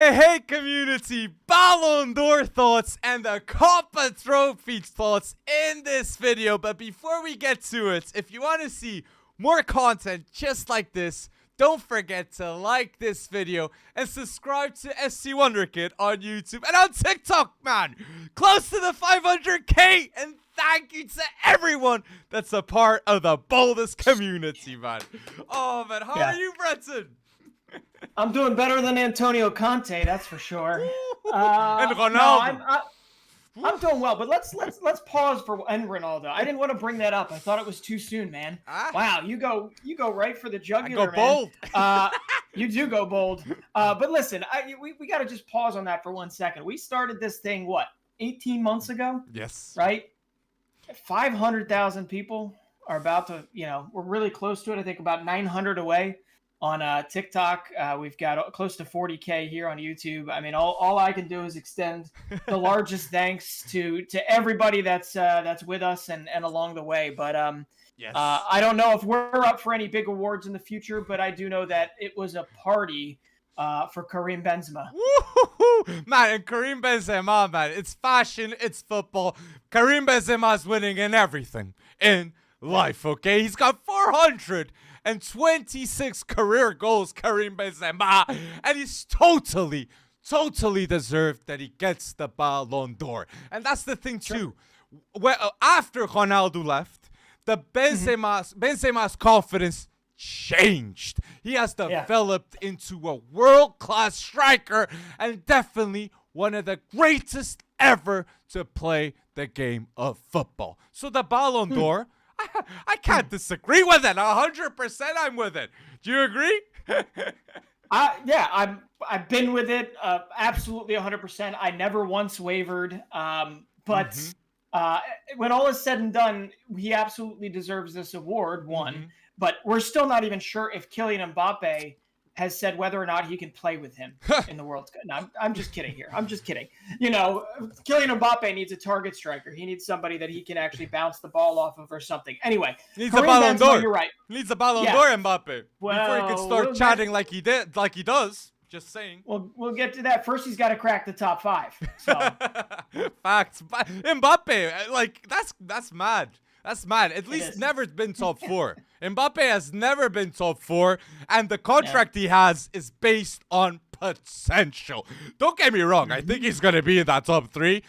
Hey community, Ballon d'Or thoughts and the Kopa trophy thoughts in this video. But before we get to it, if you want to see more content just like this, don't forget to like this video and subscribe to SC Wonderkid on YouTube and on TikTok, man. Close to the 500k, and thank you to everyone that's a part of the boldest community, man. Oh man, how are you, Brenton? I'm doing better than Antonio Conte, that's for sure. And Ronaldo. No, I'm doing well, but let's pause for and Ronaldo. I didn't want to bring that up. I thought it was too soon, man. Wow, you go right for the jugular, I go man. You do go bold. But listen, we got to just pause on that for 1 second. We started this thing 18 months ago? Yes. Right? 500,000 people are about to, we're really close to it. I think about 900 away on TikTok. We've got close to 40k here on YouTube. I mean, all I can do is extend the largest thanks to everybody that's with us and along the way. But yes. I don't know if we're up for any big awards in the future, but I do know that it was a party for Karim Benzema. Woo-hoo-hoo. Man, and Karim Benzema, man, it's fashion, it's football. Karim Benzema's winning in everything in life, okay? He's got 426 career goals, Karim Benzema, and he's totally deserved that he gets the Ballon d'Or. And that's the thing too. Well, after Ronaldo left, the Benzema's confidence changed. He has developed into a world-class striker and definitely one of the greatest ever to play the game of football. So the Ballon d'Or, I can't disagree with it. 100% I'm with it. Do you agree? Yeah, I've been with it absolutely 100%. I never once wavered. But when all is said and done, he absolutely deserves this award, one. But we're still not even sure if Kylian Mbappe has said whether or not he can play with him in the World Cup. No, I'm just kidding here. I'm just kidding. Kylian Mbappe needs a target striker. He needs somebody that he can actually bounce the ball off of or something. Anyway, needs a Ballon d'Or. You're right. Needs a Ballon d'Or, Mbappe. Before he can start chatting like he does. Just saying. We'll get to that. First, he's got to crack the top 5. So facts. Mbappe, like that's mad. That's mad. At least never been top 4. Mbappe has never been top 4, and the contract he has is based on potential. Don't get me wrong. I think he's gonna be in that top 3,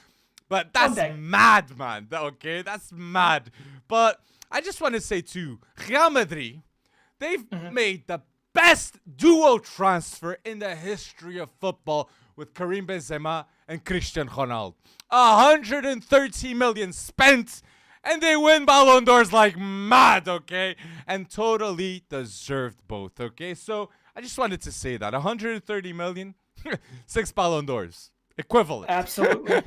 but that's mad, man. Okay, that's mad. But I just want to say too, Real Madrid, they've made the best duo transfer in the history of football with Karim Benzema and Cristiano Ronaldo. 130 million spent, and they win Ballon d'Ors like mad, okay? And totally deserved both, okay? So I just wanted to say that 130 million, 6 Ballon d'Ors. Equivalent. Absolutely.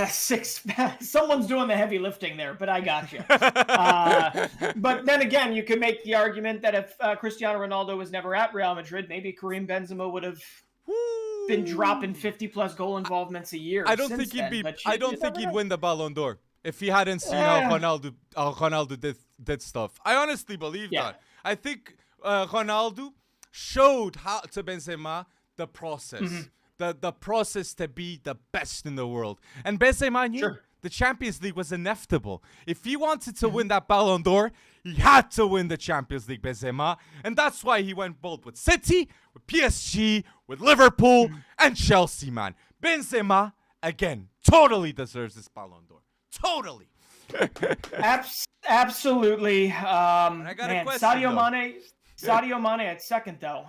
6. Someone's doing the heavy lifting there, but I got you. But then again, you could make the argument that if Cristiano Ronaldo was never at Real Madrid, maybe Karim Benzema would have been dropping 50+ goal involvements a year. I don't think he'd win the Ballon d'Or if he hadn't seen how Ronaldo did stuff. I honestly believe that. I think Ronaldo showed to Benzema the process. The process to be the best in the world. And Benzema knew the Champions League was inevitable. If he wanted to win that Ballon d'Or, he had to win the Champions League, Benzema. And that's why he went bold with City, with PSG, with Liverpool, and Chelsea, man. Benzema, again, totally deserves this Ballon d'Or. Totally. Absolutely. I got a question, Sadio Mane at second, though.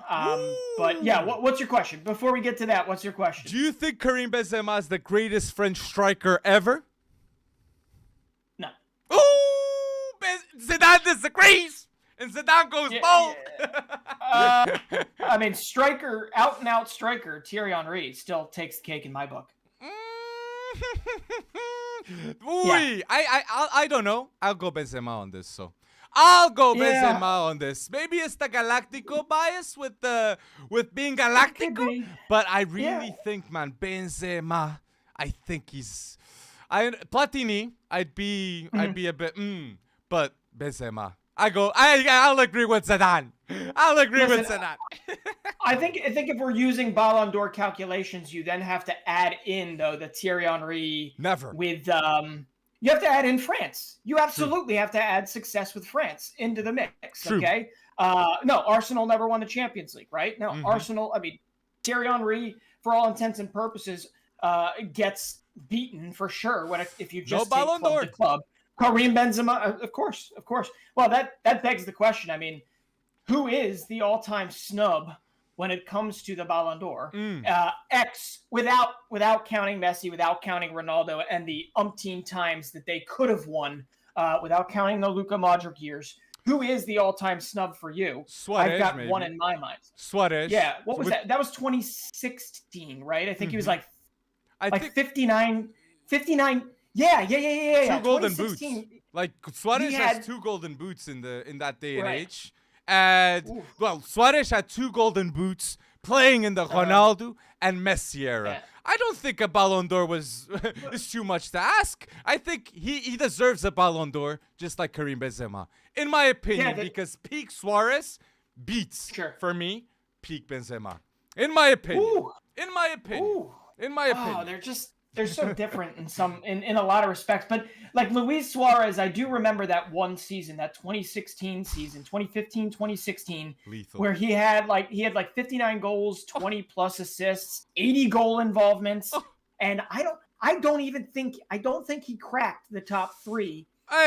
But yeah, what's your question? Before we get to that, what's your question? Do you think Karim Benzema is the greatest French striker ever? No. Ooh, Zidane disagrees, and Zidane goes bold. I mean, striker, out and out striker, Thierry Henry still takes the cake in my book. I don't know. I'll go Benzema on this. I'll go Benzema on this. Maybe it's the Galactico bias with being Galactico, but I really think, man, Benzema. I think Platini. I'd be a bit, but Benzema. I'll agree with Zidane. I'll agree with Zidane. I think if we're using Ballon d'Or calculations, you then have to add in though the Thierry Henry. Never. With you have to add in France. You absolutely have to add success with France into the mix. True. Okay. No, Arsenal never won the Champions League, right? No, Arsenal. I mean, Thierry Henry, for all intents and purposes, gets beaten for sure if you just take club to club. Karim Benzema, of course. Well, that begs the question. I mean, who is the all-time snub when it comes to the Ballon d'Or? X, without counting Messi, without counting Ronaldo, and the umpteen times that they could have won, without counting the Luka Modric years. Who is the all-time snub for you? Suarez, I've got maybe. one in my mind. Suarez. Yeah, what was that? That was 2016, right? I think he was like 59. Yeah. 2 golden boots. Like Suarez has 2 golden boots in that day and age. And Suarez had 2 golden boots playing in the Ronaldo and Messi era. Yeah. I don't think a Ballon d'Or is too much to ask. I think he deserves a Ballon d'Or just like Karim Benzema, in my opinion, because peak Suarez beats for me peak Benzema. In my opinion. Ooh. In my opinion. Oh, they're so different in a lot of respects. But like Luis Suarez, I do remember that one season, that 2016 season, 2015, 2016, lethal, where he had like 59 goals, 20 plus assists, 80 goal involvements, and I don't think he cracked the top 3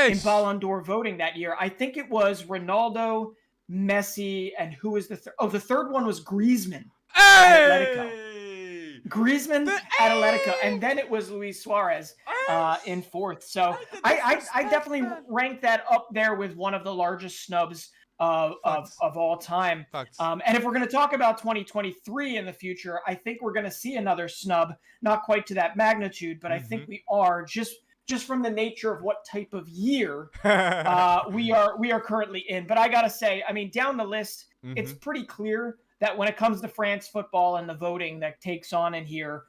in Ballon d'Or voting that year. I think it was Ronaldo, Messi, and who was the third? Oh, the third one was Griezmann at Atletico. Griezmann at Atletico, and then it was Luis Suarez in 4th. So I definitely rank that up there with one of the largest snubs of all time. And if we're going to talk about 2023 in the future, I think we're going to see another snub, not quite to that magnitude, but I think we are just from the nature of what type of year we are currently in. But I got to say, I mean, down the list, it's pretty clear that when it comes to France football and the voting that takes on in here,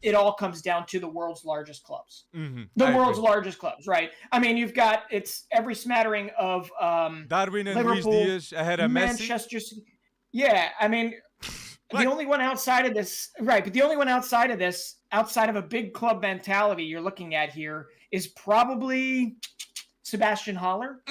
it all comes down to the world's largest clubs. Largest clubs, right? I mean, it's every smattering of Darwin and Liverpool, Luis Diaz ahead of Manchester City. Yeah, I mean, the only one outside of this, right? But the only one outside of this, outside of a big club mentality you're looking at here, is probably Sebastian Haller,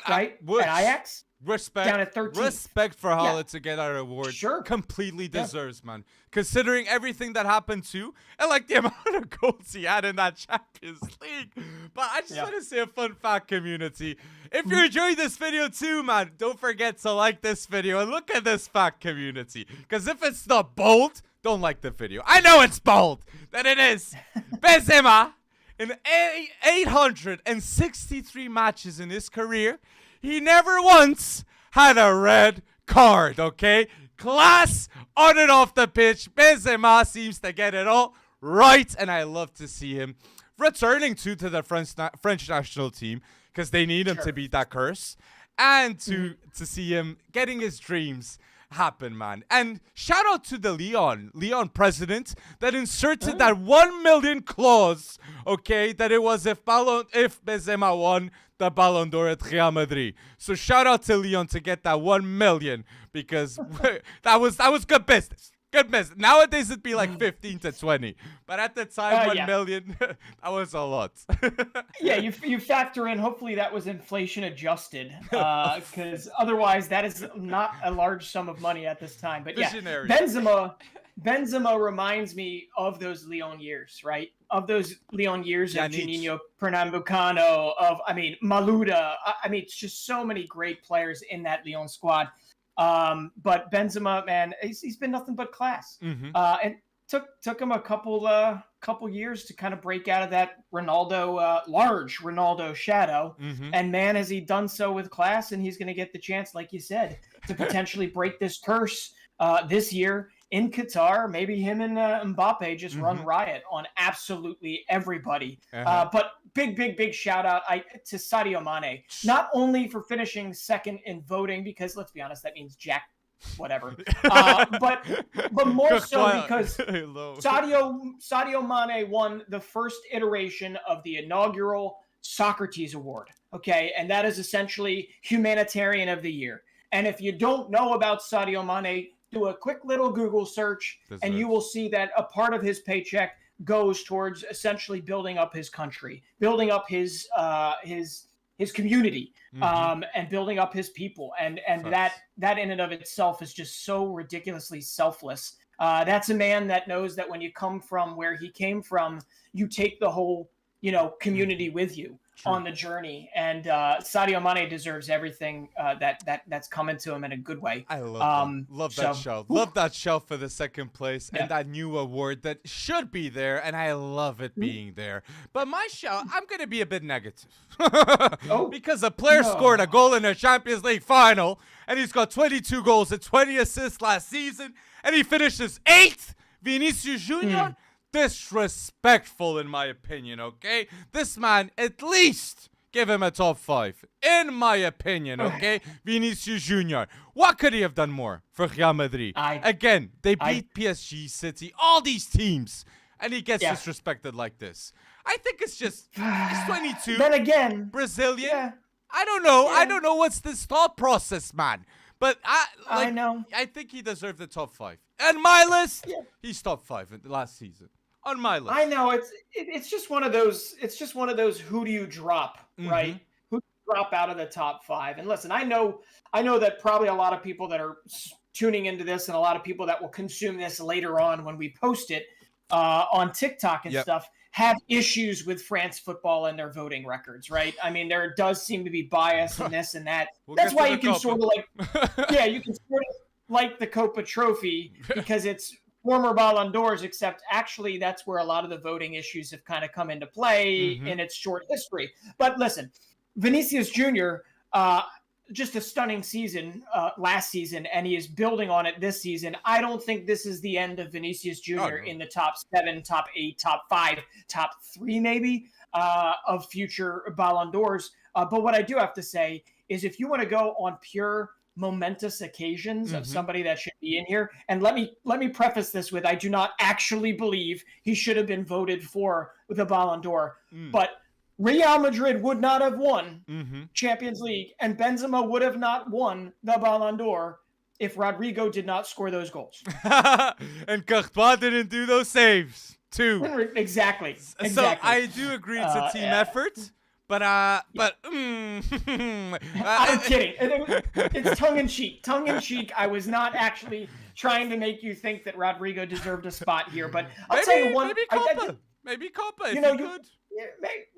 right? At Ajax. Respect, down at 13th. Respect for Haller to get our award. Sure. Completely deserves, man. Considering everything that happened too, and like the amount of goals he had in that Champions League. But I just want to say a fun fact, community. If you're enjoying this video too, man, don't forget to like this video and look at this fact, community. Because if it's not bold, don't like the video. I know it's bold. That it is. Benzema, in 863 matches in his career, he never once had a red card, okay? Class on and off the pitch. Benzema seems to get it all right, and I love to see him returning to the French national team because they need him to beat that curse, and to see him getting his dreams happen, man. And shout out to the Leon president that inserted that 1 million clause, okay, that it was if Benzema won the Ballon d'Or at Real Madrid. So shout out to Leon to get that 1 million, because that was good business. Good business. Nowadays it'd be like 15 to 20, but at the time 1 million, that was a lot. Yeah, you factor in. Hopefully that was inflation adjusted, because otherwise that is not a large sum of money at this time. But Visionary. Yeah, Benzema reminds me of those Lyon years, right? Of those Lyon years of Juninho, Pernambucano, Malouda. I mean, it's just so many great players in that Lyon squad. But Benzema, man, he's been nothing but class. And took him a couple years to kind of break out of that large Ronaldo shadow. And man, has he done so with class, and he's going to get the chance, like you said, to potentially break this curse this year in Qatar. Maybe him and Mbappe just run riot on absolutely everybody. But big shout out to Sadio Mane, not only for finishing second in voting, because let's be honest, that means jack whatever, but more so because Sadio Mane won the first iteration of the inaugural Socrates Award. Okay, and that is essentially Humanitarian of the Year. And if you don't know about Sadio Mane, do a quick little Google search, and you will see that a part of his paycheck goes towards essentially building up his country, building up his community, and building up his people, and that in and of itself is just so ridiculously selfless. That's a man that knows that when you come from where he came from, you take the whole community with you. True. On the journey, and Sadio Mane deserves everything that's coming to him in a good way. I love that show. Love that show for the second place and that new award that should be there, and I love it being there. But my show, I'm gonna be a bit negative because a player scored a goal in a Champions League final, and he's got 22 goals and 20 assists last season, and he finishes 8th. Vinicius Junior. Disrespectful in my opinion, okay? This man, at least give him a top 5. In my opinion, okay? Vinicius Junior. What could he have done more for Real Madrid? Again, they beat PSG, City, all these teams, and he gets disrespected like this. I think it's just, he's 22. Then again, Brazilian. Yeah. I don't know. I don't know what's this thought process, man. But I know. I think he deserved the top 5. And my list, he's top 5 in the last season. On my list. I know it's just one of those. It's just one of those. Who do you drop, right? Who do you drop out of the top 5? And listen, I know that probably a lot of people that are tuning into this, and a lot of people that will consume this later on when we post it on TikTok and stuff, have issues with France football and their voting records, right? I mean, there does seem to be bias in this and that. That's why you can sort of you can sort of like the Kopa Trophy because it's former Ballon d'Ors, except actually that's where a lot of the voting issues have kind of come into play in its short history. But listen, Vinicius Jr., just a stunning season last season, and he is building on it this season. I don't think this is the end of Vinicius Jr. In the top 7, top 8, top 5, top 3 maybe of future Ballon d'Ors. But what I do have to say is if you want to go on pure momentous occasions of somebody that should be in here. And let me preface this with, I do not actually believe he should have been voted for the Ballon d'Or, but Real Madrid would not have won Champions League, and Benzema would have not won the Ballon d'Or if Rodrigo did not score those goals. And Courtois didn't do those saves too. Exactly. So I do agree it's a team effort. But I'm kidding. It's tongue in cheek. Tongue in cheek. I was not actually trying to make you think that Rodrigo deserved a spot here, but I'll tell you one. Maybe Kopa. Maybe Kopa if you could.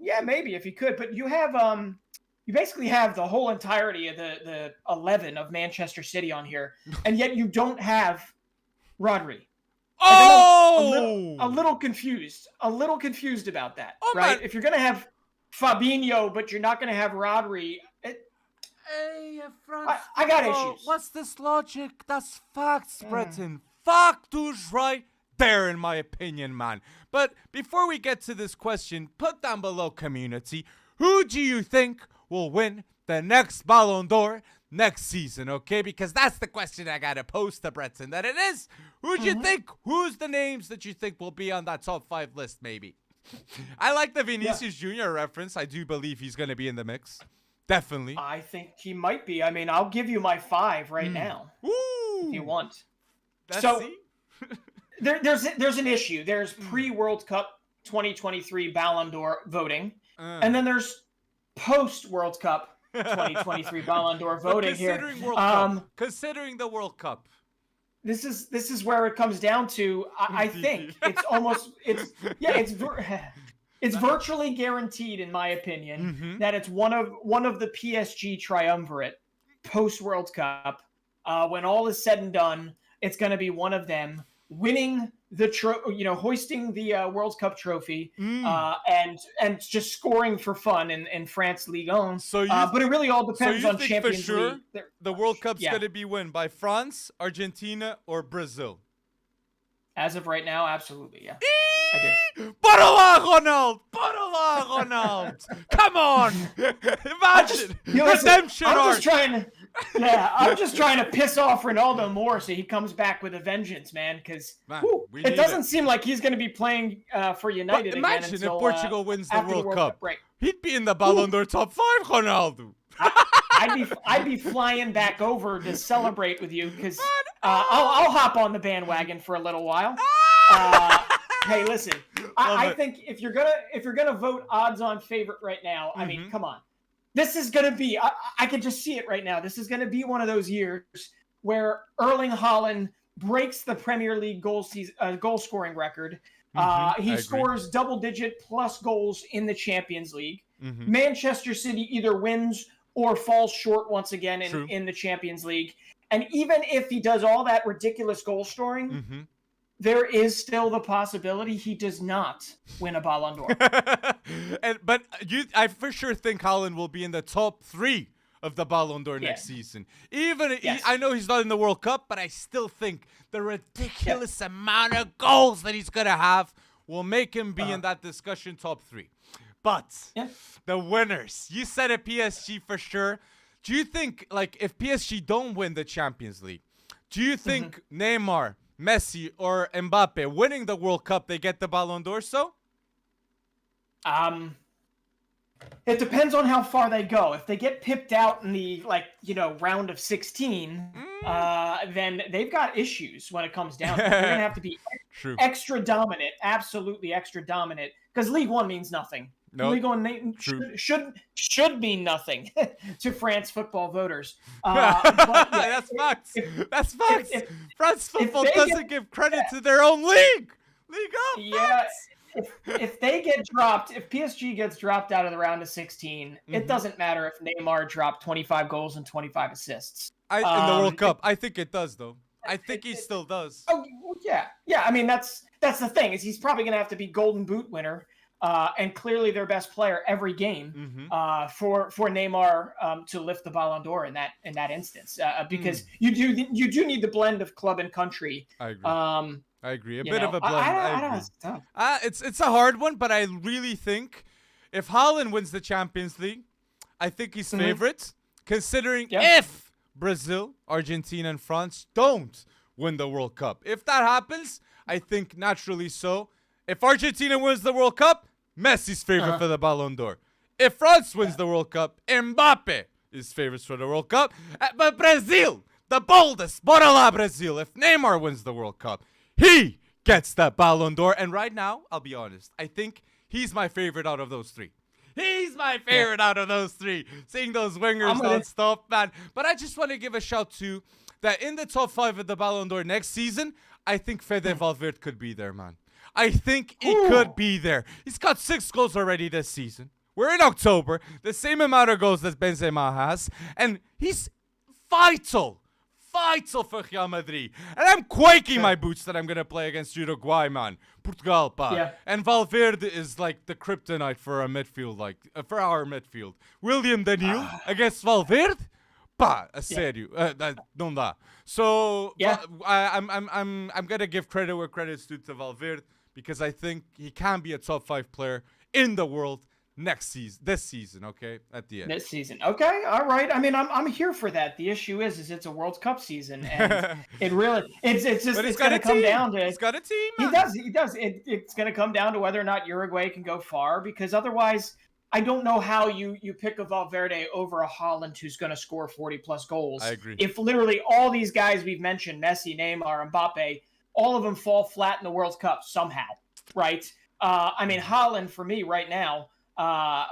Yeah, maybe if he could. But you have you basically have the whole entirety of the 11 of Manchester City on here, and yet you don't have Rodri. Oh, a little confused. A little confused about that. Right? If you're gonna have Fabinho, but you're not going to have Rodri. I got issues. What's this logic? That's facts, Breton. Facts right there, in my opinion, man. But before we get to this question, put down below, community, who do you think will win the next Ballon d'Or next season, okay? Because that's the question I got to post to Breton, that it is. Who do you think? Who's the names that you think will be on that top 5 list, maybe? I like the Vinicius Jr. reference. I do believe he's going to be in the mix. Definitely. I think he might be. I mean, I'll give you my 5 right now. Ooh. If you want. So there's an issue. There's pre-World Cup 2023 Ballon d'Or voting. And then there's post-World Cup 2023 Ballon d'Or voting here. Considering the World Cup. This is where it comes down to. I think it's virtually guaranteed, in my opinion, that it's one of the PSG triumvirate post World Cup. When all is said and done, it's going to be one of them winning the hoisting the World Cup trophy, and just scoring for fun in France Ligue 1. But it really all depends on Champions League. The World Cup's going to be won by France, Argentina, or Brazil. As of right now, absolutely, yeah. Ronald! Come on! Imagine! redemption arc! Yeah, I'm just trying to piss off Ronaldo more so he comes back with a vengeance, man. Because it doesn't seem like he's going to be playing for United again imagine until if Portugal wins the World Cup. Right. He'd be in the Ballon d'Or top 5, Ronaldo. I'd be flying back over to celebrate with you because I'll hop on the bandwagon for a little while. Hey, listen, I think if you're gonna vote odds-on favorite right now, I mean, come on. This is going to be, I can just see it right now. This is going to be one of those years where Erling Haaland breaks the Premier League goal scoring record. He scores double-digit plus goals in the Champions League. Manchester City either wins or falls short once again in the Champions League. And even if he does all that ridiculous goal scoring, there is still the possibility he does not win a Ballon d'Or. But I for sure think Haaland will be in the top 3 of the Ballon d'Or next season. I know he's not in the World Cup, but I still think the ridiculous amount of goals that he's going to have will make him be in that discussion top 3. But the winners, you said it, PSG for sure. Do you think, like, if PSG don't win the Champions League, do you think Neymar, Messi, or Mbappe winning the World Cup, they get the Ballon d'Or? So, it depends on how far they go. If they get pipped out in the round of 16, then they've got issues when it comes down to it. They're gonna have to be extra dominant, absolutely extra dominant, because League One means nothing. Nope. League One should mean nothing to France football voters. That's facts. That's facts. France football doesn't give credit to their own league. League up. Yeah. If they get dropped, if PSG gets dropped out of the round of 16, it doesn't matter if Neymar dropped 25 goals and 25 assists. In the World Cup, I think it does though. I think he still does. Oh yeah. I mean that's the thing is he's probably gonna have to be Golden Boot winner. And clearly their best player every game for Neymar to lift the Ballon d'Or in that instance because you do need the blend of club and country. I agree. I agree. A bit of a blend. I agree. It's a hard one, but I really think if Haaland wins the Champions League, I think he's favorite. Considering if Brazil, Argentina, and France don't win the World Cup, if that happens, I think naturally so. If Argentina wins the World Cup, Messi's favorite for the Ballon d'Or. If France wins the World Cup, Mbappe is favorites for the World Cup. But Brazil, the boldest, bora lá Brazil. If Neymar wins the World Cup, he gets that Ballon d'Or. And right now, I'll be honest, I think he's my favorite out of those 3. He's my favorite out of those 3. Seeing those wingers non-stop, man. But I just want to give a shout to that in the top 5 of the Ballon d'Or next season, I think Fede Valverde could be there, man. I think he could be there. He's got 6 goals already this season. We're in October. The same amount of goals that Benzema has. And he's vital for Real Madrid. And I'm quaking my boots that I'm going to play against Uruguay, man. Portugal, pa. Yeah. And Valverde is like the kryptonite for our midfield, William Daniel against Valverde? Pá, a sério. Não dá. So, I'm going to give credit where credit's due to Valverde. Because I think he can be a top 5 player in the world this season, okay? At the end. This season. Okay, all right. I mean, I'm here for that. The issue is it's a World Cup season and it's going to come down to He's got a team. He does. It's going to come down to whether or not Uruguay can go far because otherwise I don't know how you pick a Valverde over a Haaland who's going to score 40 plus goals. I agree. If literally all these guys we've mentioned, Messi, Neymar, Mbappe, all of them fall flat in the World Cup somehow, right? I mean, Haaland, for me right now,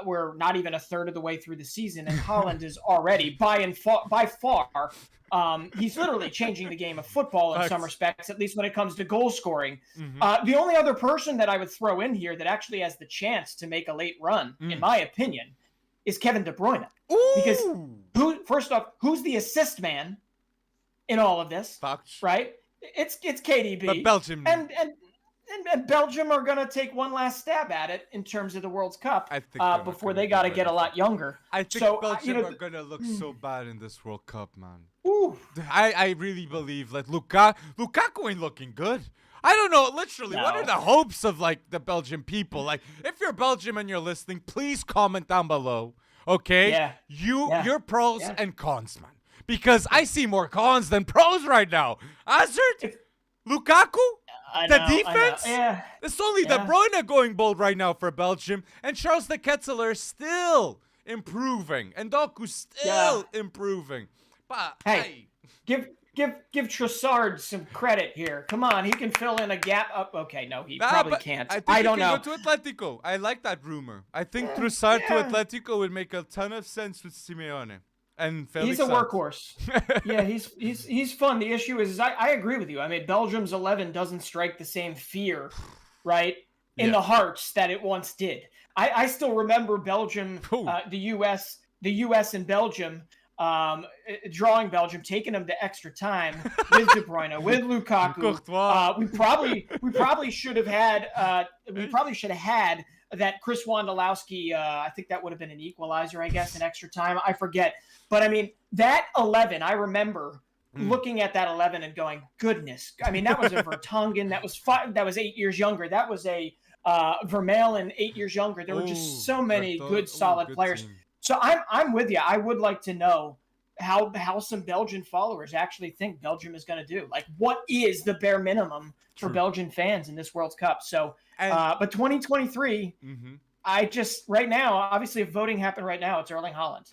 we're not even a third of the way through the season, and Haaland is already, by far, he's literally changing the game of football in some respects, at least when it comes to goal scoring. The only other person that I would throw in here that actually has the chance to make a late run, in my opinion, is Kevin De Bruyne. Ooh. Because, first off, who's the assist man in all of this, right? It's KDB. But Belgium. And Belgium are going to take one last stab at it in terms of the World Cup before they got to get a lot younger. I think Belgium are going to look so bad in this World Cup, man. Ooh. I really believe that Lukaku ain't looking good. I don't know, literally, what are the hopes of, like, the Belgian people? Like, if you're Belgium and you're listening, please comment down below, okay? Your pros and cons, man. because I see more cons than pros right now. Hazard, Lukaku, the defense. Yeah. It's only De Bruyne going bold right now for Belgium, and Charles de Ketteler still improving, and Doku still improving. But hey, give Trossard some credit here. Come on, he can fill in a gap. Okay, no, he probably can't. I don't know. Go to Atletico. I like that rumor. I think Trossard to Atletico would make a ton of sense with Simeone. And Felix he's a workhorse. Yeah, he's fun. The issue is I agree with you. I mean, Belgium's 11 doesn't strike the same fear, right, in the hearts that it once did. I still remember Belgium, the U.S. and Belgium, drawing Belgium, taking them to extra time with De Bruyne, with Lukaku. We probably should have had that Chris Wondolowski. I think that would have been an equalizer, I guess, in extra time. I forget. But I mean, that 11, I remember looking at that 11 and going, goodness. I mean, that was a Vertonghen. That was 8 years younger. That was a Vermaelen 8 years younger. There were just so many good, solid players. Team. So I'm with you. I would like to know how some Belgian followers actually think Belgium is going to do. Like, what is the bare minimum for Belgian fans in this World Cup? So, but 2023, I just right now, obviously, if voting happened right now, it's Erling Haaland.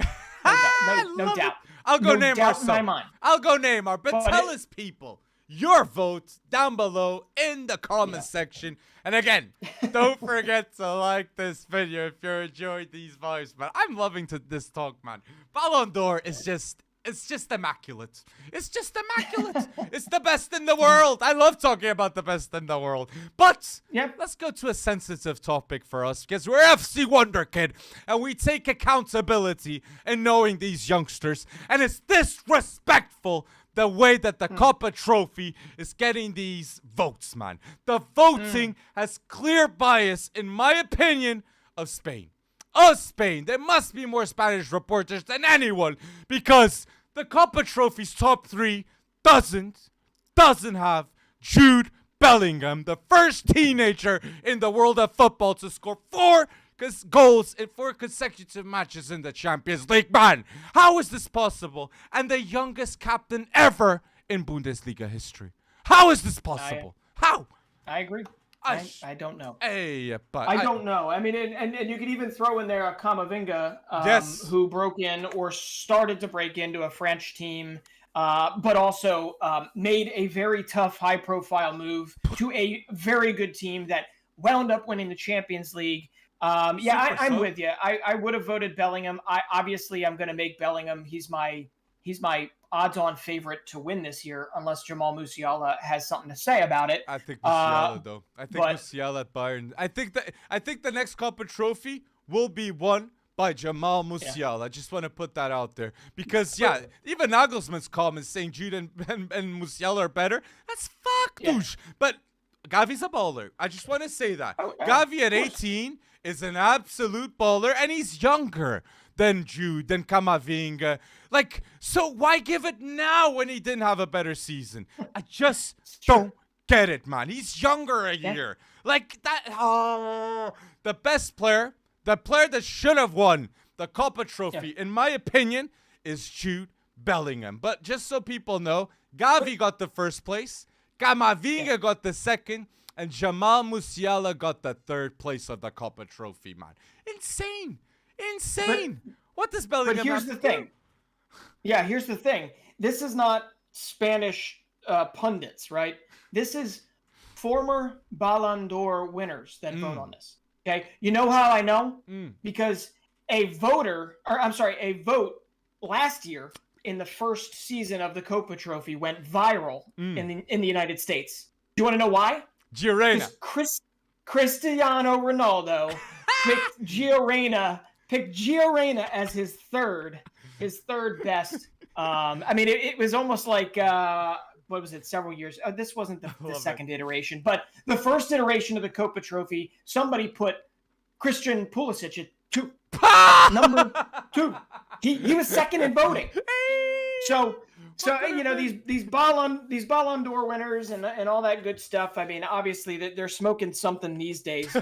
No doubt. I'll go name doubt in my mind. I'll go name our. But tell us, people, your votes down below in the comment section. And again, don't forget to like this video if you're enjoying these vibes, man. I'm loving this talk, man. Ballon d'Or is it's just immaculate. It's just immaculate. It's the best in the world. I love talking about the best in the world. But let's go to a sensitive topic for us, because we're FC Wonderkid and we take accountability in knowing these youngsters. And it's disrespectful the way that the Kopa trophy is getting these votes, man. The voting has clear bias, in my opinion, of Spain. Spain. There must be more Spanish reporters than anyone, because the Kopa trophy's top 3 doesn't have Jude Bellingham, the first teenager in the world of football to score 4 goals in 4 consecutive matches in the Champions League. Man, how is this possible? And the youngest captain ever in Bundesliga history. How is this possible? How? I agree. I don't know. But I don't know. I mean, and you could even throw in there Camavinga, who broke in or started to break into a French team, but also made a very tough, high-profile move to a very good team that wound up winning the Champions League. I'm with you. I would have voted Bellingham. I'm going to make Bellingham. He's my odds-on favorite to win this year, unless Jamal Musiala has something to say about it. I think Musiala, though. I think Musiala at Bayern. I think the next Kopa trophy will be won by Jamal Musiala. I just want to put that out there, because even Nagelsmann's comments saying Jude and Musiala are better. That's douche. But Gavi's a baller. I just want to say that. Gavi at 18 is an absolute baller, and he's younger than Jude, than Camavinga. Like, so why give it now when he didn't have a better season? I just don't get it, man. He's younger a year. Like, that, the best player, the player that should have won the Kopa trophy, in my opinion, is Jude Bellingham. But just so people know, Gavi got the first place, Camavinga got the second, and Jamal Musiala got the third place of the Kopa trophy, man. Insane. What does Bellingham have? But here's the thing. Yeah, here's the thing. This is not Spanish pundits, right? This is former Ballon d'Or winners that vote on this. Okay? You know how I know? Because a vote last year in the first season of the Kopa trophy went viral in the United States. Do you want to know why? Giorena. Cristiano Ronaldo picked Giorena as his third best. I mean, it was almost like what was it? Several years. This wasn't the second iteration, but the first iteration of the Kopa trophy. Somebody put Christian Pulisic at 2, number 2. He was second in voting. So these Ballon d'Or winners and all that good stuff. I mean, obviously they're smoking something these days,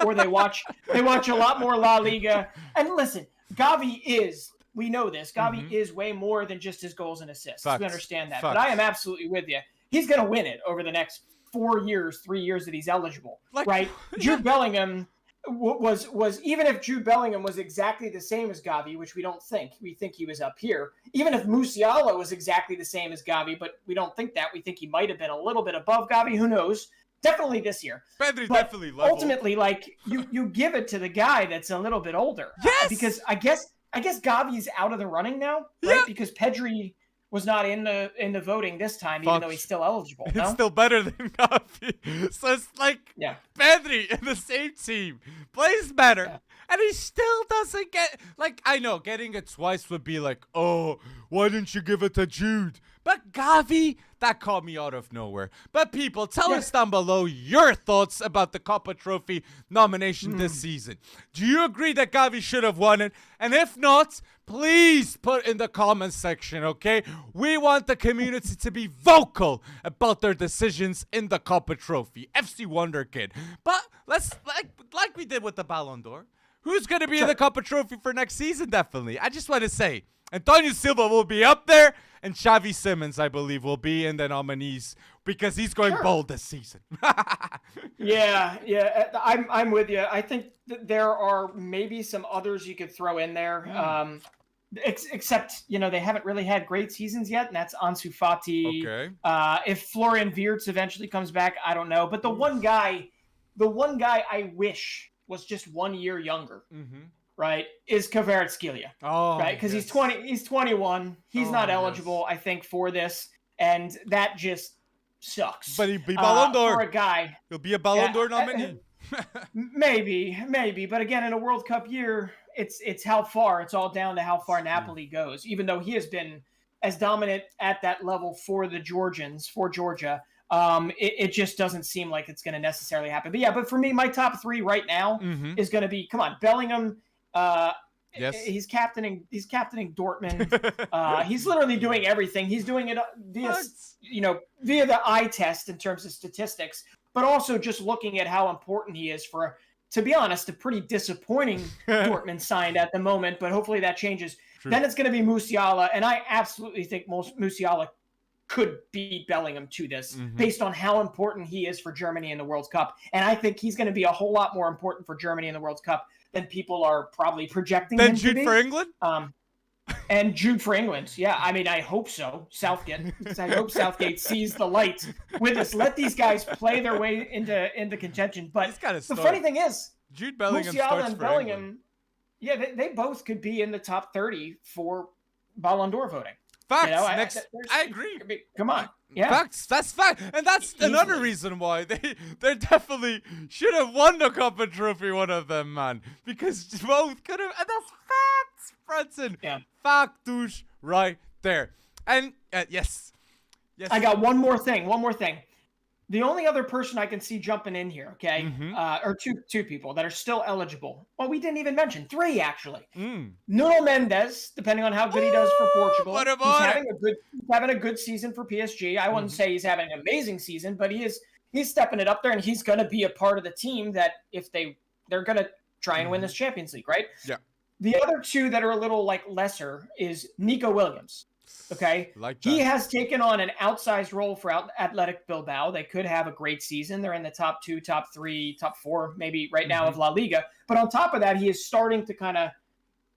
or they watch a lot more La Liga. And listen, Gavi is We know this. Gavi is way more than just his goals and assists. Facts. We understand that. Facts. But I am absolutely with you. He's going to win it over the next 4 years, 3 years that he's eligible, right? Jude Bellingham was even if Jude Bellingham was exactly the same as Gavi, which we don't think. We think he was up here. Even if Musiala was exactly the same as Gavi, but we don't think that. We think he might have been a little bit above Gavi. Who knows? Definitely this year. Pedri's but definitely level. Ultimately, like you give it to the guy that's a little bit older. Yes. Because I guess Gavi's out of the running now, right? Because Pedri was not in the voting this time, even though he's still eligible. It's still better than Gavi. So it's like Pedri in the same team plays better. And he still doesn't get, like, I know getting it twice would be like, oh, why didn't you give it to Jude? But Gavi, that caught me out of nowhere. But people, tell us down below your thoughts about the Kopa Trophy nomination this season. Do you agree that Gavi should have won it? And if not, please put in the comments section, okay? We want the community to be vocal about their decisions in the Kopa Trophy. FC Wonderkid. But let's, like we did with the Ballon d'Or, who's going to be in the Kopa Trophy for next season, definitely? I just want to say, Antonio Silva will be up there, and Xavi Simons, I believe, will be in the nominees because he's going bold this season. Yeah, I'm with you. I think that there are maybe some others you could throw in there, except, you know, they haven't really had great seasons yet, and that's Ansu Fati. Okay. If Florian Wirtz eventually comes back, I don't know. But the one guy I wish was just 1 year younger. Right, is Kvaratskhelia. Right, because he's 21. He's not eligible, I think, for this, and that just sucks. But he'll be Ballon d'Or. For a guy. He'll be a Ballon d'Or nominee. Maybe, but again, in a World Cup year, it's how far. It's all down to how far Napoli goes. Even though he has been as dominant at that level for the Georgians, for Georgia, it just doesn't seem like it's going to necessarily happen. But for me, my top 3 right now is going to be, come on, Bellingham. He's captaining Dortmund. He's literally doing everything. He's doing it via the eye test in terms of statistics, but also just looking at how important he is for, to be honest, a pretty disappointing Dortmund signed at the moment, but hopefully that changes. True. Then it's going to be Musiala, and I absolutely think Musiala could beat Bellingham to this based on how important he is for Germany in the World Cup. And I think he's going to be a whole lot more important for Germany in the World Cup than people are probably projecting him to be. Jude for England? And Jude for England. Yeah, I mean, I hope so. I hope Southgate sees the light with us. Let these guys play their way into contention. But the funny thing is, Jude Bellingham Musiala and Bellingham, they both could be in the top 30 for Ballon d'Or voting. Facts. You know, I agree. Come on. Yeah. Facts. That's fact. And that's another reason why they definitely should have won the Kopa Trophy, one of them, man. Because both could have. And that's facts, Franson. Yeah. Factus right there. And yes. I got one more thing. The only other person I can see jumping in here, okay, or two people that are still eligible. Well, we didn't even mention 3, actually. Nuno Mendes, depending on how good he does for Portugal. He's having a good season for PSG. I wouldn't say he's having an amazing season, but he's stepping it up there, and he's going to be a part of the team that if they're going to try and win this Champions League, right? Yeah. The other 2 that are a little lesser is Nico Williams. Okay, he has taken on an outsized role for Athletic Bilbao. They could have a great season. They're in the top 2, top 3, top 4, maybe right now of La Liga. But on top of that, he is starting to kind of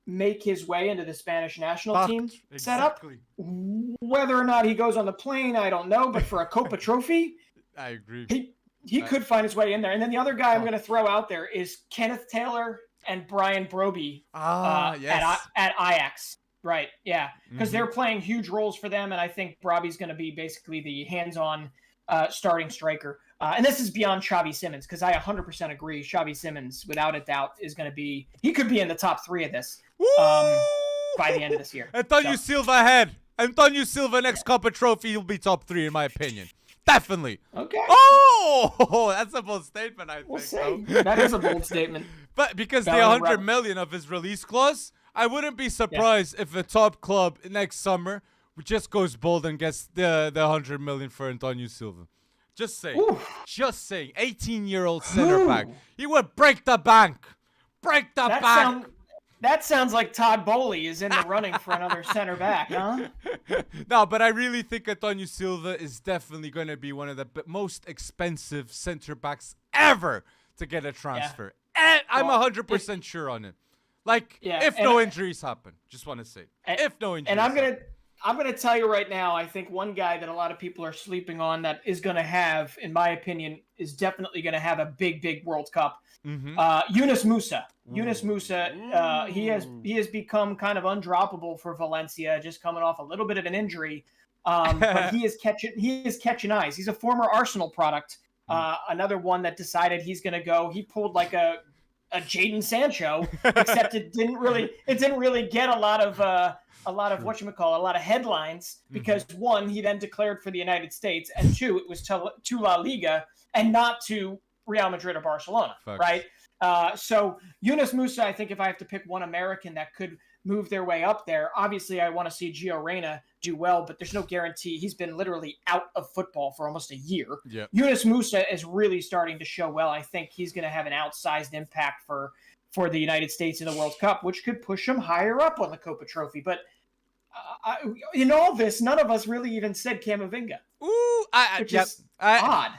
make his way into the Spanish national team setup. Whether or not he goes on the plane, I don't know. But for a Kopa Trophy, I agree. He could find his way in there. And then the other guy I'm going to throw out there is Kenneth Taylor and Brian Broby at Ajax. Right, yeah, because they're playing huge roles for them, and I think Broby's going to be basically the hands-on starting striker. And this is beyond Xavi Simons, because I 100% agree. Xavi Simons, without a doubt, is going to be – he could be in the top 3 of this by the end of this year. Antonio Silva ahead. Antonio Silva next Kopa Trophy, he'll be top 3 in my opinion. Definitely. Okay. Oh, that's a bold statement, I think. We'll see. That is a bold statement. But because the 100 million of his release clause – I wouldn't be surprised if a top club next summer just goes bold and gets the 100 million for Antonio Silva. Just saying. Ooh. Just saying. 18-year-old center back. He would break the bank. Break the bank. That sounds like Todd Bowley is in the running for another center back, huh? No, but I really think Antonio Silva is definitely going to be one of the most expensive center backs ever to get a transfer. And I'm 100% sure on it. Like, if no injuries happen. Just want to say. If no injuries happen. I'm gonna tell you right now, I think one guy that a lot of people are sleeping on that is gonna have, in my opinion, is definitely gonna have a big, big World Cup. Yunus Musa. Yunus Musa, he has become kind of undroppable for Valencia, just coming off a little bit of an injury. But he is catching eyes. He's a former Arsenal product. Another one that decided he's gonna go. He pulled like a Jadon Sancho, except it didn't really get a lot of a lot of headlines because one, he then declared for the United States, and two, it was to La Liga and not to Real Madrid or Barcelona, right? So Yunus Musa, I think if I have to pick one American that could move their way up there, obviously I want to see Gio Reyna do well, but there's no guarantee. He's been literally out of football for almost a year. Yep. Yunus Musa is really starting to show well. I think he's going to have an outsized impact for the United States in the World Cup, which could push him higher up on the Kopa Trophy. But in all this, none of us really even said Camavinga. Ooh, which is odd.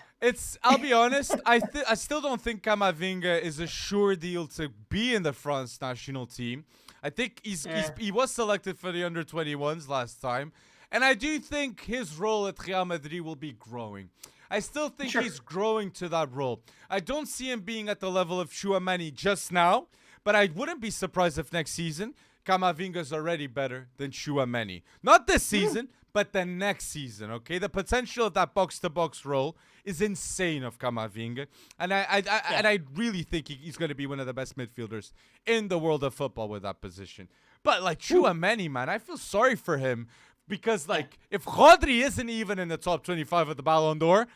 I'll be honest, I still don't think Camavinga is a sure deal to be in the France national team. I think he was selected for the under-21s last time. And I do think his role at Real Madrid will be growing. I still think he's growing to that role. I don't see him being at the level of Tchouaméni just now, but I wouldn't be surprised if next season Camavinga's already better than Tchouaméni. Not this season, but the next season, okay? The potential of that box-to-box role is insane of Camavinga. And I really think he's going to be one of the best midfielders in the world of football with that position. But, like, Tchouaméni, man, I feel sorry for him. Because, like, if Rodri isn't even in the top 25 of the Ballon d'Or,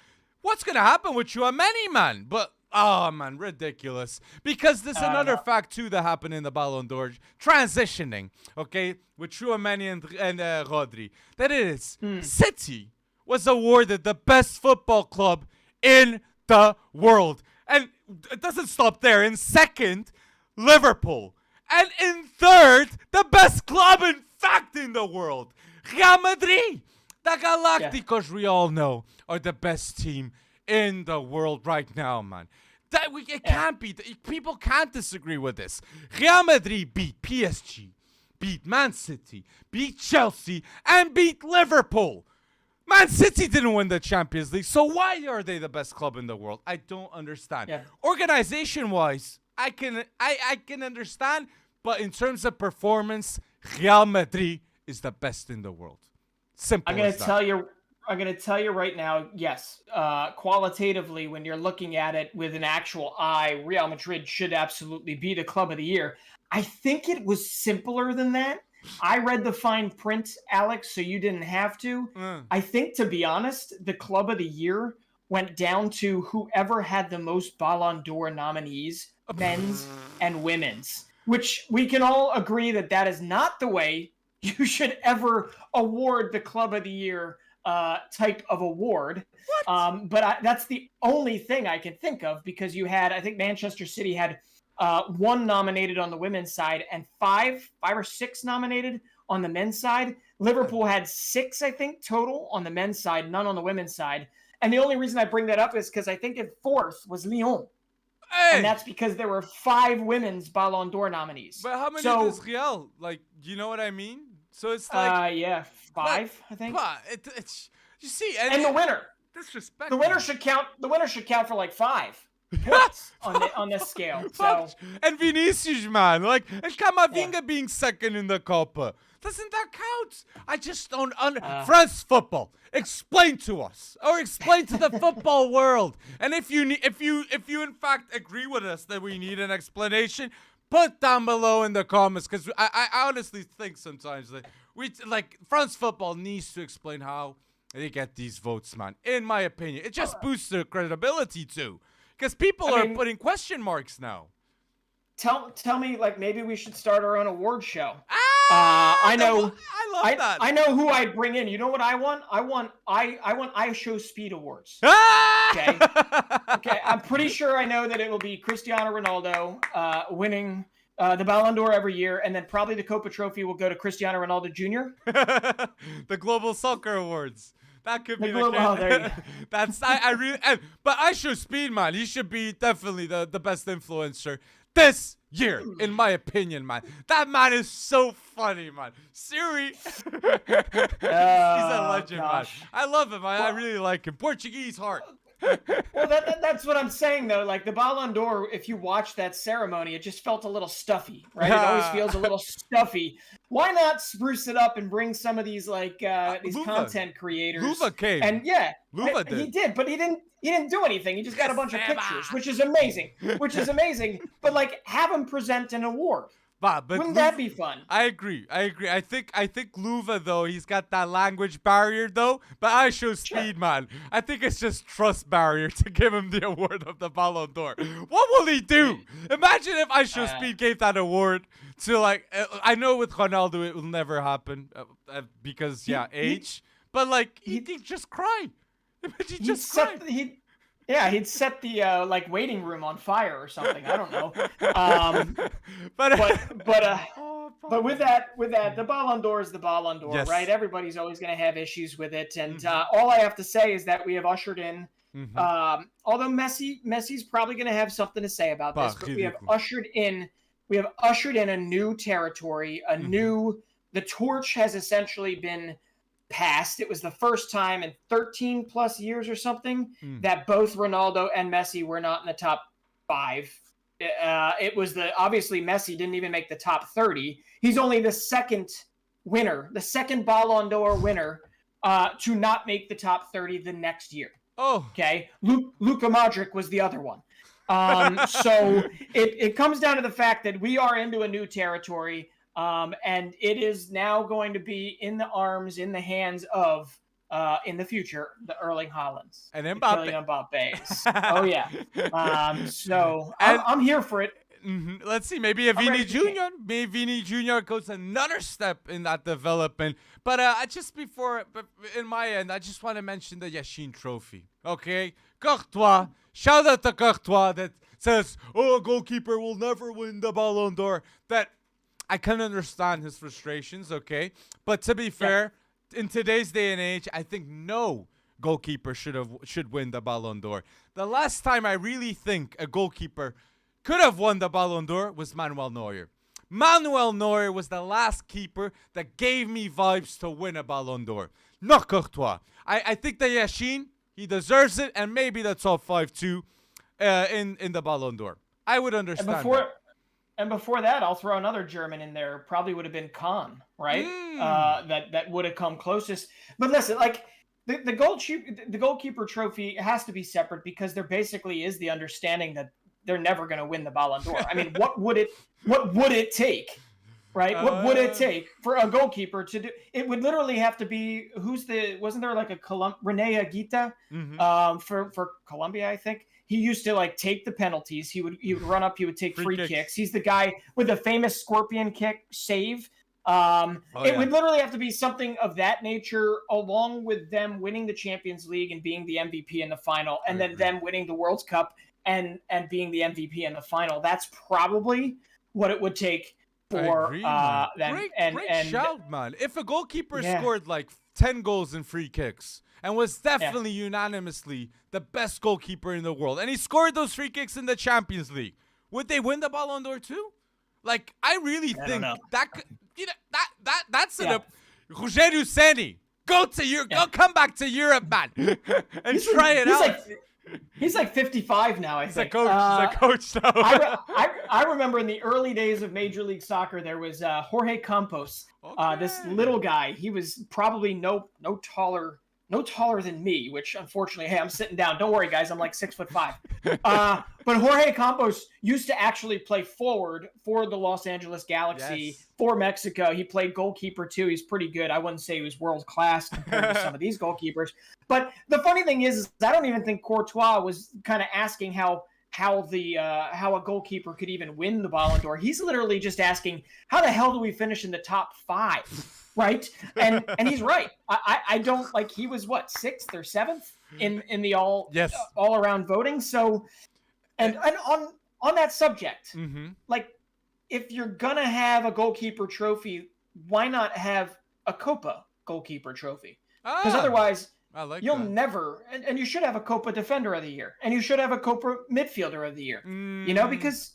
what's going to happen with Tchouaméni, man? But, oh, man, ridiculous. Because there's another fact, too, that happened in the Ballon d'Or. Transitioning, okay, with Tchouaméni and Rodri. That is, City was awarded the best football club in the world. And it doesn't stop there. In second, Liverpool. And in third, the best club, in fact, in the world. Real Madrid, the Galacticos, we all know, are the best team in the world right now, man. It can't be. People can't disagree with this. Real Madrid beat PSG, beat Man City, beat Chelsea, and beat Liverpool. Man City didn't win the Champions League, so why are they the best club in the world? I don't understand. Organization-wise, I can understand, but in terms of performance, Real Madrid is the best in the world. Simple. I'm going to tell you right now, yes, qualitatively, when you're looking at it with an actual eye, Real Madrid should absolutely be the club of the year. I think it was simpler than that. I read the fine print, Alex, so you didn't have to. I think, to be honest, the club of the year went down to whoever had the most Ballon d'Or nominees, men's and women's, which we can all agree that is not the way you should ever award the club of the year type of award. But that's the only thing I can think of, because you had, I think Manchester City had one nominated on the women's side and five or six nominated on the men's side. Liverpool had 6, I think, total on the men's side, none on the women's side. And the only reason I bring that up is because I think fourth was Lyon. Hey. And that's because there were 5 women's Ballon d'Or nominees. But how many does Real? Like, you know what I mean? So it's like 5, I think. It's you see, and the winner. Disrespect. The winner should count. The winner should count for like 5 points on this scale. So and Vinicius, man, like, and Camavinga being second in the Kopa. Doesn't that count? I just don't France football. Explain to us, or explain to the football world. And if you in fact agree with us that we need an explanation, put down below in the comments, because I honestly think sometimes that France football needs to explain how they get these votes, man. In my opinion, it just boosts their credibility too, because people are putting question marks now. Tell me, like, maybe we should start our own award show. I love that. I know who I'd bring in. You know what I want? I want I Show Speed Awards. Okay. I'm pretty sure I know that it will be Cristiano Ronaldo winning the Ballon d'Or every year, and then probably the Kopa Trophy will go to Cristiano Ronaldo Jr. The Global Soccer Awards. That could be Oh, there you go. That's I really. But I should speed, man. He should be definitely the best influencer this year, in my opinion, man. That man is so funny, man. Siri. He's a legend, man. I love him. I really like him. Portuguese heart. Well, that's what I'm saying, though. Like the Ballon d'Or, if you watch that ceremony, it just felt a little stuffy, right? It always feels a little stuffy. Why not spruce it up and bring some of these these content creators? Luva came, and Luva did. He did, but he didn't do anything. He just got a bunch of pictures, which is amazing. But like, have him present an award. But wouldn't that be fun? I agree. I think Luva, though, he's got that language barrier, though. But I show speed, man. I think it's just trust barrier to give him the award of the Ballon d'Or. What will he do? Imagine if I show speed gave that award to, like, I know with Ronaldo it will never happen because age. But like he'd just cry. Imagine just cry. He'd set the waiting room on fire or something. I don't know. But with that, the Ballon d'Or is the Ballon d'Or, yes. Right? Everybody's always going to have issues with it, and all I have to say is that we have ushered in. Although Messi's probably going to have something to say about this, but we have ushered in a new territory, the torch has essentially been passed. It was the first time in 13 plus years or something that both Ronaldo and Messi were not in the top 5. It was obviously Messi didn't even make the top 30. He's only the second Ballon d'Or winner to not make the top 30 the next year. Oh, okay. Luka Modric was the other one. So it comes down to the fact that we are into a new territory. And it is now going to be in the hands of, in the future, the Erling Haalands. And Mbappe. Mbappe's. Oh, yeah. So I'm here for it. Let's see. Maybe Vini Jr. Maybe Vini Jr. goes another step in that development. But in my end, I just want to mention the Yashin Trophy. Okay? Courtois. Shout out to Courtois that says, a goalkeeper will never win the Ballon d'Or. That I can understand his frustrations, okay? But to be fair, in today's day and age, I think no goalkeeper should win the Ballon d'Or. The last time I really think a goalkeeper could have won the Ballon d'Or was Manuel Neuer. Manuel Neuer was the last keeper that gave me vibes to win a Ballon d'Or. Not Courtois. I think that Yashin, he deserves it, and maybe the top 5 too in the Ballon d'Or. I would understand that. And before that, I'll throw another German in there. Probably would have been Kahn, right? That would have come closest. But listen, like the goalkeeper trophy has to be separate because there basically is the understanding that they're never going to win the Ballon d'Or. I mean, what would it take, right? What would it take for a goalkeeper to do? It would literally have to be wasn't there like a Rene Higuita for Colombia, I think. He used to take the penalties. He would run up. He would take free kicks. He's the guy with the famous scorpion kick save. It would literally have to be something of that nature, along with them winning the Champions League and being the MVP in the final, and then them winning the World Cup and being the MVP in the final. That's probably what it would take for them. Great shout, man. If a goalkeeper scored 10 goals in free kicks and was definitely unanimously the best goalkeeper in the world, and he scored those free kicks in the Champions League, would they win the Ballon d'Or too? I really think that that's Rogerio Ceni. Go to Europe. Go come back to Europe, man, and try it out. He's 55 now, I think. He's a coach now. I remember in the early days of Major League Soccer, there was Jorge Campos, this little guy. He was probably no taller than me, which unfortunately, hey, I'm sitting down. Don't worry, guys. I'm 6'5". But Jorge Campos used to actually play forward for the Los Angeles Galaxy, for Mexico. He played goalkeeper too. He's pretty good. I wouldn't say he was world class compared to some of these goalkeepers. But the funny thing is I don't even think Courtois was kind of asking how a goalkeeper could even win the Ballon d'Or. He's literally just asking, how the hell do we finish in the top 5? Right. And he's right. I don't he was 6th or 7th in the all around voting. So, and on that subject, if you're gonna have a goalkeeper trophy, why not have a Kopa goalkeeper trophy? Because otherwise, I like you'll that. never. And you should have a Kopa defender of the year, and you should have a Kopa midfielder of the year. You know, because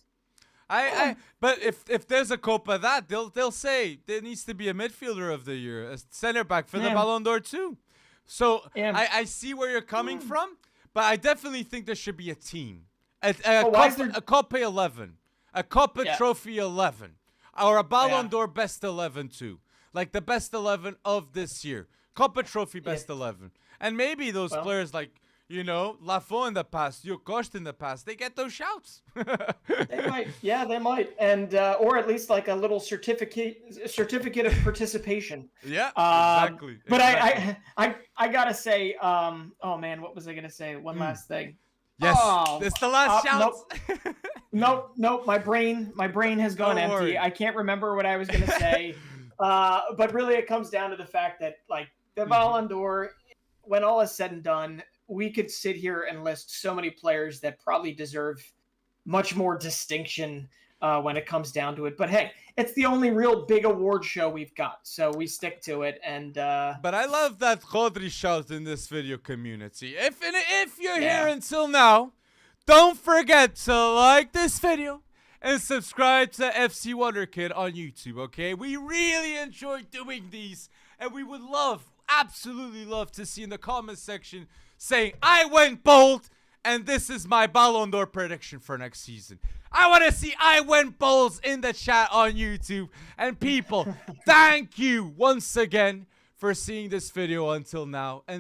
but if there's a Copa that they'll say there needs to be a midfielder of the year, a center back for the Ballon d'Or too. So I see where you're coming from, but I definitely think there should be a team, a Copa 11, a Copa Trophy 11, or a Ballon d'Or best 11 too, like the best 11 of this year, Copa Trophy best 11, and maybe those players like. You know, Lafont in the past, Yokost in the past, they get those shouts. They might, they might, and or at least like a little certificate of participation. Yeah, exactly. But I gotta say, oh man, what was I gonna say? One last thing. Yes, it's the last shout. Nope. My brain has gone empty. Worry. I can't remember what I was gonna say. But really, it comes down to the fact that like the Ballon d'Or, when all is said and done, we could sit here and list so many players that probably deserve much more distinction when it comes down to it. But hey, it's the only real big award show we've got, so we stick to it. And but I love that Rodri shout in this video community. If you're here until now, don't forget to like this video and subscribe to FC Wonderkid on YouTube. Okay, we really enjoy doing these, and we would absolutely love to see in the comment section saying, I went bold, and this is my Ballon d'Or prediction for next season. I want to see I went bolds in the chat on YouTube. And people, thank you once again for seeing this video until now. And